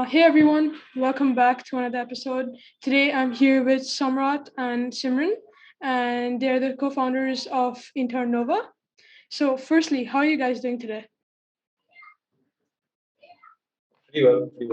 Hey everyone, welcome back to another episode. Today I'm here with Samrat and Simran, and they're the co founders of Intern Nova. So, firstly, how are you guys doing today? Pretty well, pretty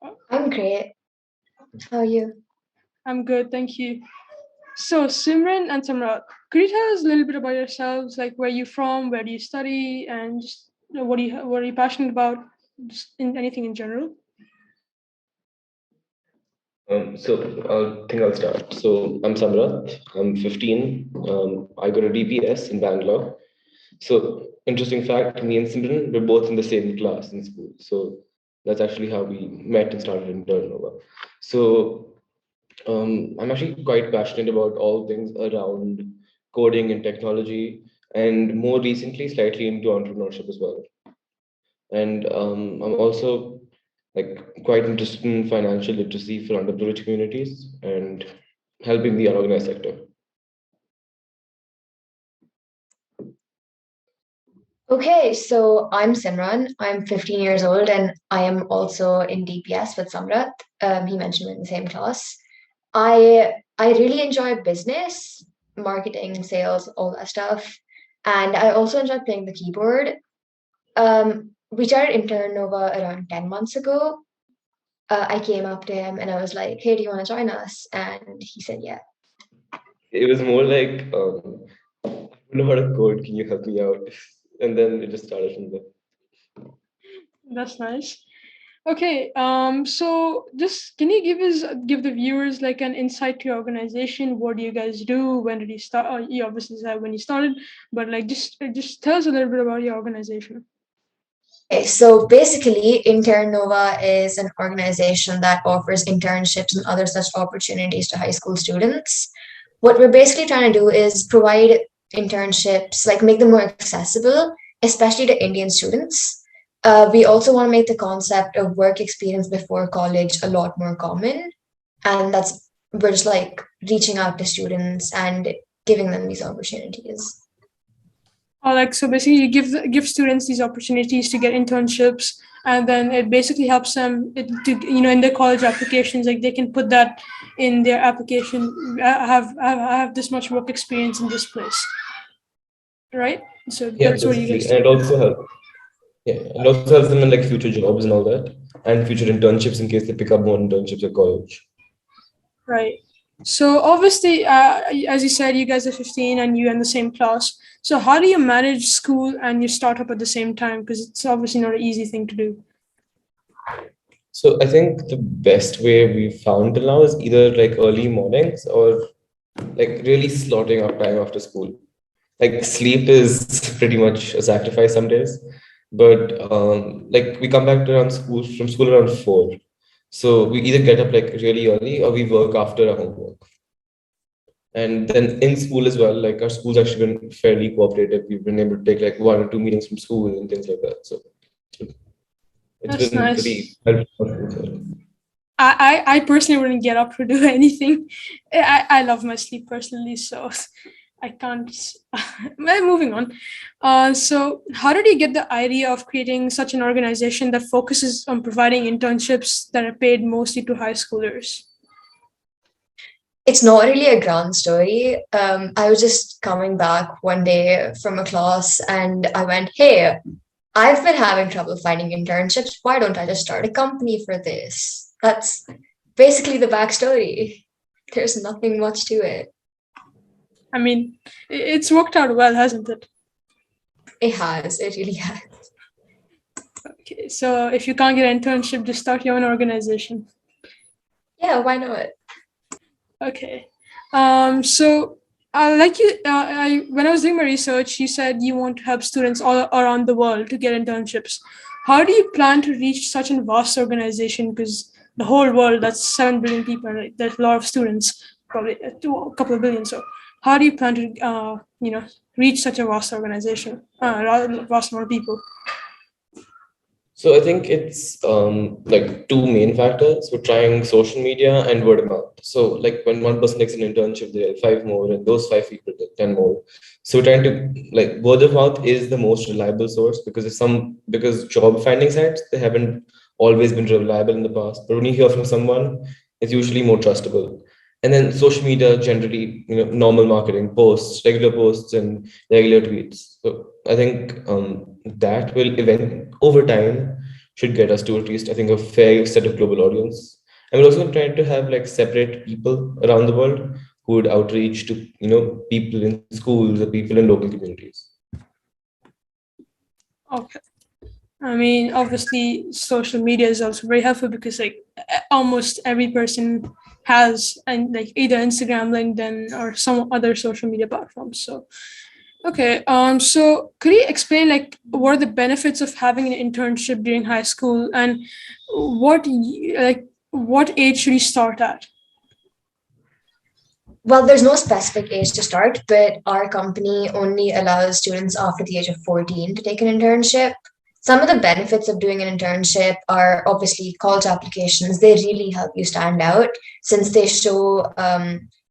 well. I'm great. How are you? I'm good, thank you. So, Simran and Samrat, could you tell us a little bit about yourselves, like where you from, where do you study, and just what are you passionate about, just in anything in general? I think I'll start. So I'm Samrat. I'm 15. I go to DPS in Bangalore. So interesting fact, me and Simran, we're both in the same class in school. So that's actually how we met and started Intern Nova. So I'm actually quite passionate about all things around coding and technology, and more recently, slightly into entrepreneurship as well. And I'm also like quite interested in financial literacy for underprivileged communities and helping the unorganized sector. Okay, so I'm Simran. I'm 15 years old and I am also in DPS with Samrat. He mentioned we're in the same class. I really enjoy business, marketing, sales, all that stuff. And I also enjoy playing the keyboard. We started Intern Nova around 10 months ago. I came up to him and I was like, hey, do you want to join us? And he said, yeah. It was more like, I don't know how to code. Can you help me out? And then it just started from there. That's nice. Okay, so just can you give the viewers like an insight to your organization? What do you guys do? When did you start? You obviously said when you started, but like just tell us a little bit about your organization. Okay, so basically, Intern Nova is an organization that offers internships and other such opportunities to high school students. What we're basically trying to do is provide internships, like make them more accessible, especially to Indian students. We also want to make the concept of work experience before college a lot more common. And that's, we're just like reaching out to students and giving them these opportunities. Or like so basically you give students these opportunities to get internships, and then it basically helps them to in their college applications, like they can put that in their application. I have this much work experience in this place, right? So Yeah, that's what you basically. guys And do. it also helps. Yeah, it also helps them in like future jobs and all that, and future internships in case they pick up more internships at college. Right. So obviously, as you said, you guys are 15 and you're in the same class. So how do you manage school and your startup at the same time? Because it's obviously not an easy thing to do. So I think the best way we found till now is either like early mornings or like really slotting out time after school. Like sleep is pretty much a sacrifice some days, but like we come back to around school from school around 4. So we either get up like really early or we work after our homework. And then in school as well, like our school's actually been fairly cooperative. We've been able to take like 1 or 2 meetings from school and things like that. So it's That's been nice. pretty helpful. I personally wouldn't get up to do anything. I love my sleep personally, so I can't. Well, moving on. So, how did you get the idea of creating such an organization that focuses on providing internships that are paid mostly to high schoolers? It's not really a grand story. I was just coming back one day from a class and I went, hey, I've been having trouble finding internships. Why don't I just start a company for this? That's basically the backstory. There's nothing much to it. I mean, it's worked out well, hasn't it? It really has. Okay, so if you can't get an internship, just start your own organization. Yeah, why not? Okay. So when I was doing my research, you said you want to help students all around the world to get internships. How do you plan to reach such a vast organization? Because the whole world, that's 7 billion people, right? There's a lot of students, probably a couple of billion. So how do you plan to, reach such a vast organization, vast amount of people? So I think it's like two main factors. We're trying social media and word of mouth. So like when one person takes an internship, they get five more, and those five people get 10 more. So we're trying to like word of mouth is the most reliable source because job finding sites, they haven't always been reliable in the past. But when you hear from someone, it's usually more trustable. And then social media generally, normal marketing posts, regular posts, and regular tweets. So I think that will over time should get us to at least I think a fair set of global audience. And we're also trying to have like separate people around the world who would outreach to people in schools or people in local communities. Okay. I mean, obviously, social media is also very helpful because like almost every person has and like either Instagram, LinkedIn, or some other social media platforms. So okay. So could you explain like what are the benefits of having an internship during high school and what age should you start at? Well, there's no specific age to start, but our company only allows students after the age of 14 to take an internship. Some of the benefits of doing an internship are obviously college applications. They really help you stand out since they show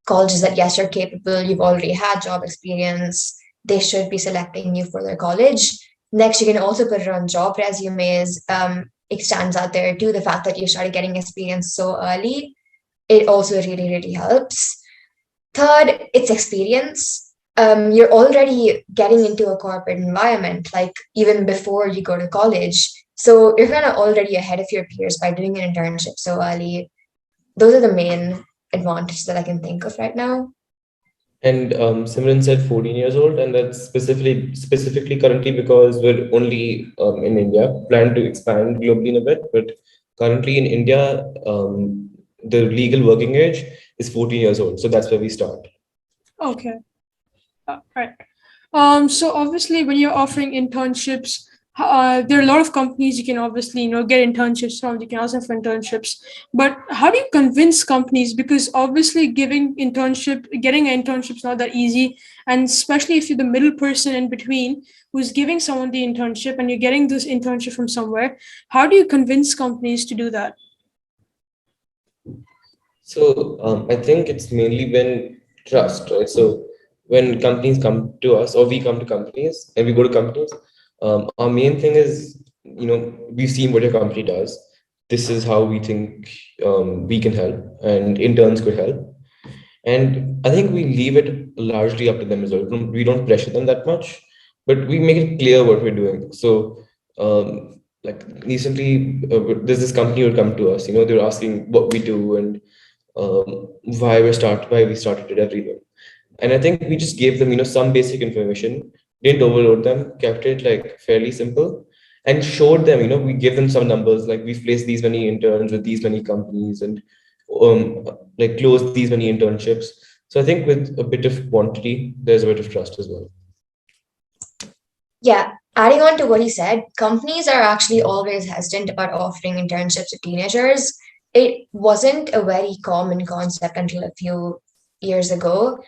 colleges that, yes, you're capable, you've already had job experience, they should be selecting you for their college. Next, you can also put it on job resumes. It stands out there too, the fact that you started getting experience so early. It also really, really helps. Third, it's experience. You're already getting into a corporate environment, like even before you go to college. So you're kind of already ahead of your peers by doing an internship so early. Those are the main advantages that I can think of right now. And Simran said 14 years old, and that's specifically currently because we're only in India, plan to expand globally in a bit, but currently in India, the legal working age is 14 years old. So that's where we start. Okay. Right. So obviously, when you're offering internships, there are a lot of companies you can obviously get internships from. You can ask them for internships, but how do you convince companies? Because obviously, getting an internship is not that easy, and especially if you're the middle person in between who's giving someone the internship and you're getting this internship from somewhere. How do you convince companies to do that? So I think it's mainly when trust, right? So when companies come to us or we come to companies and we go to companies, our main thing is, we've seen what your company does. This is how we think we can help and interns could help. And I think we leave it largely up to them as well. We don't pressure them that much, but we make it clear what we're doing. So, like recently, there's this company who come to us. They're asking what we do and why we started it, everything. And I think we just gave them, some basic information, didn't overload them, kept it like fairly simple, and showed them, we give them some numbers like we've placed these many interns with these many companies and um, like closed these many internships. So I think with a bit of quantity, there's a bit of trust as well. Yeah, adding on to what he said, companies are actually always hesitant about offering internships to teenagers. It wasn't a very common concept until a few years ago.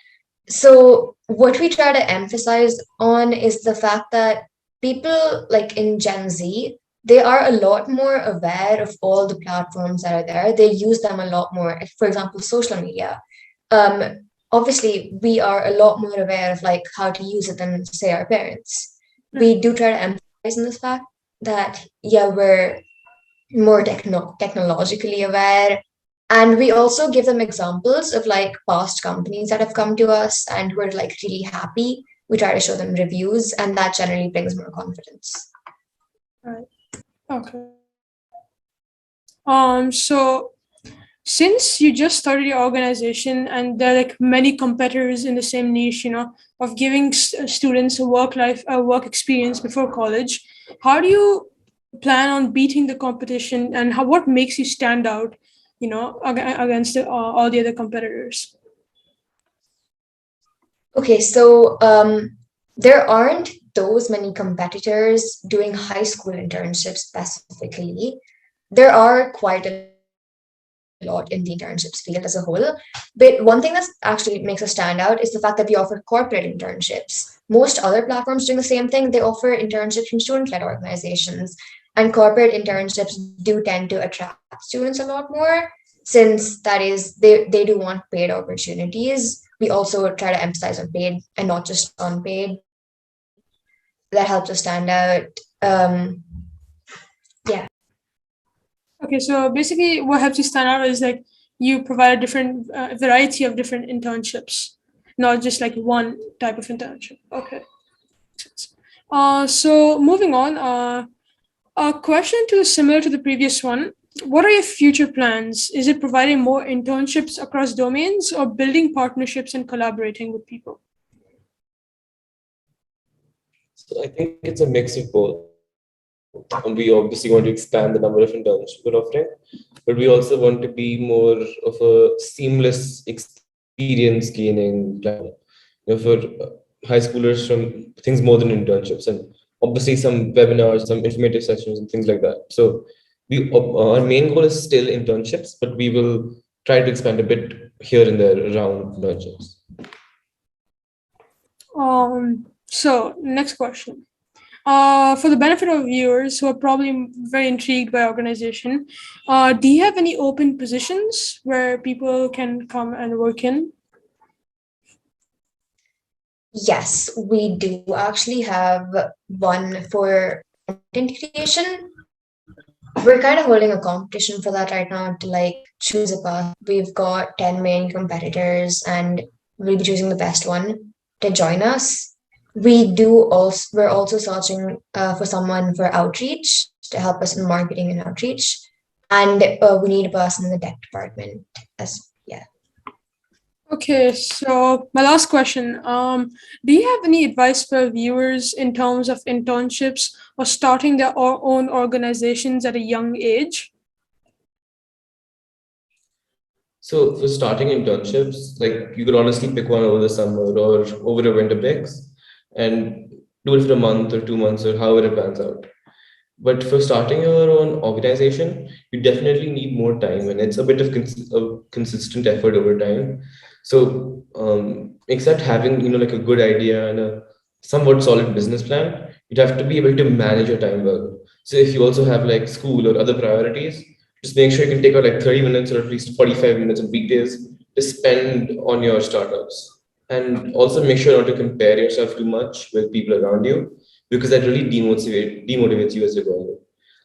So, what we try to emphasize on is the fact that people like in Gen Z, they are a lot more aware of all the platforms that are there. They use them a lot more. For example, social media. Obviously, we are a lot more aware of like how to use it than say our parents. We do try to emphasize in this fact that yeah, we're more technologically aware. And we also give them examples of like past companies that have come to us and who are like really happy. We try to show them reviews, and that generally brings more confidence. Right. Okay. So since you just started your organization and there are like many competitors in the same niche, of giving students a work experience before college, how do you plan on beating the competition and what makes you stand out, against all the other competitors? Okay, so there aren't those many competitors doing high school internships specifically. There are quite a lot in the internships field as a whole. But one thing that actually makes us stand out is the fact that we offer corporate internships. Most other platforms doing the same thing, they offer internships from student-led organizations. And corporate internships do tend to attract students a lot more, since that is they do want paid opportunities. We also try to emphasize on paid and not just unpaid. That helps us stand out. Yeah. Okay, so basically, what helps you stand out is like you provide a different variety of different internships, not just like one type of internship. Okay. So moving on, a question to similar to the previous one. What are your future plans? Is it providing more internships across domains or building partnerships and collaborating with people? So I think it's a mix of both. We obviously want to expand the number of internships we're offering, but we also want to be more of a seamless experience gaining platform, for high schoolers from things more than internships, and obviously some webinars, some informative sessions, and things like that. So our main goal is still internships, but we will try to expand a bit here and there around internships. So next question. For the benefit of viewers who are probably very intrigued by organization, do you have any open positions where people can come and work in? Yes, we do actually have one for content creation. We're kind of holding a competition for that right now to like choose a path. We've got 10 main competitors and we'll be choosing the best one to join us. We're also searching for someone for outreach to help us in marketing and outreach. And we need a person in the tech department as yeah. Okay, so my last question. Do you have any advice for viewers in terms of internships or starting their own organizations at a young age? So for starting internships, like you could honestly pick one over the summer or over the winter breaks and do it for a month or 2 months or however it pans out. But for starting your own organization, you definitely need more time, and it's a bit of a consistent effort over time. So, except having like a good idea and a somewhat solid business plan, you'd have to be able to manage your time well. So, if you also have like school or other priorities, just make sure you can take out like 30 minutes or at least 45 minutes on weekdays to spend on your startups. And also make sure not to compare yourself too much with people around you, because that really demotivates you as you're going.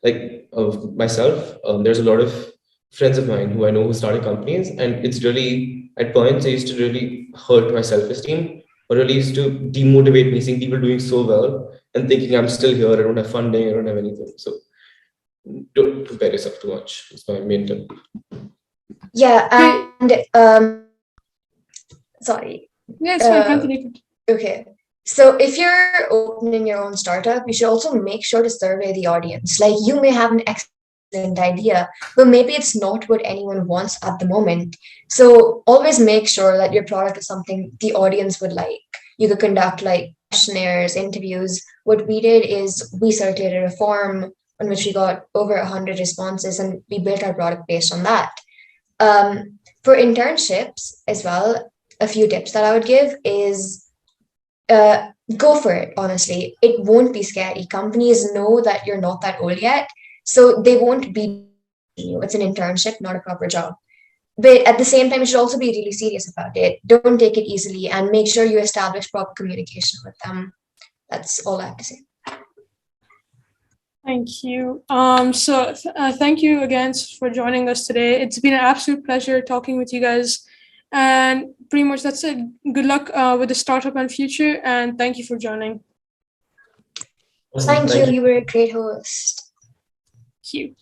Like of myself, there's a lot of friends of mine who I know who started companies, and it's really at points it used to really hurt my self-esteem, or really used to demotivate me seeing people doing so well and thinking I'm still here, I don't have funding, I don't have anything. So don't compare yourself too much. It's my main tip. Yeah, and sorry. Yeah, it's fine. Continue. Okay. So if you're opening your own startup, you should also make sure to survey the audience. Like you may have an excellent idea, but maybe it's not what anyone wants at the moment. So always make sure that your product is something the audience would like. You could conduct like questionnaires, interviews. What we did is we circulated a form on which we got over 100 responses, and we built our product based on that. For internships as well, a few tips that I would give is go for it, honestly. It won't be scary. Companies know that you're not that old yet, so they won't be you. It's an internship, not a proper job. But at the same time, you should also be really serious about it. Don't take it easily and make sure you establish proper communication with them. That's all I have to say. Thank you. Thank you again for joining us today. It's been an absolute pleasure talking with you guys. And pretty much that's it. Good luck with the startup and future. And thank you for joining. Thank you. You were a great host. Thank you.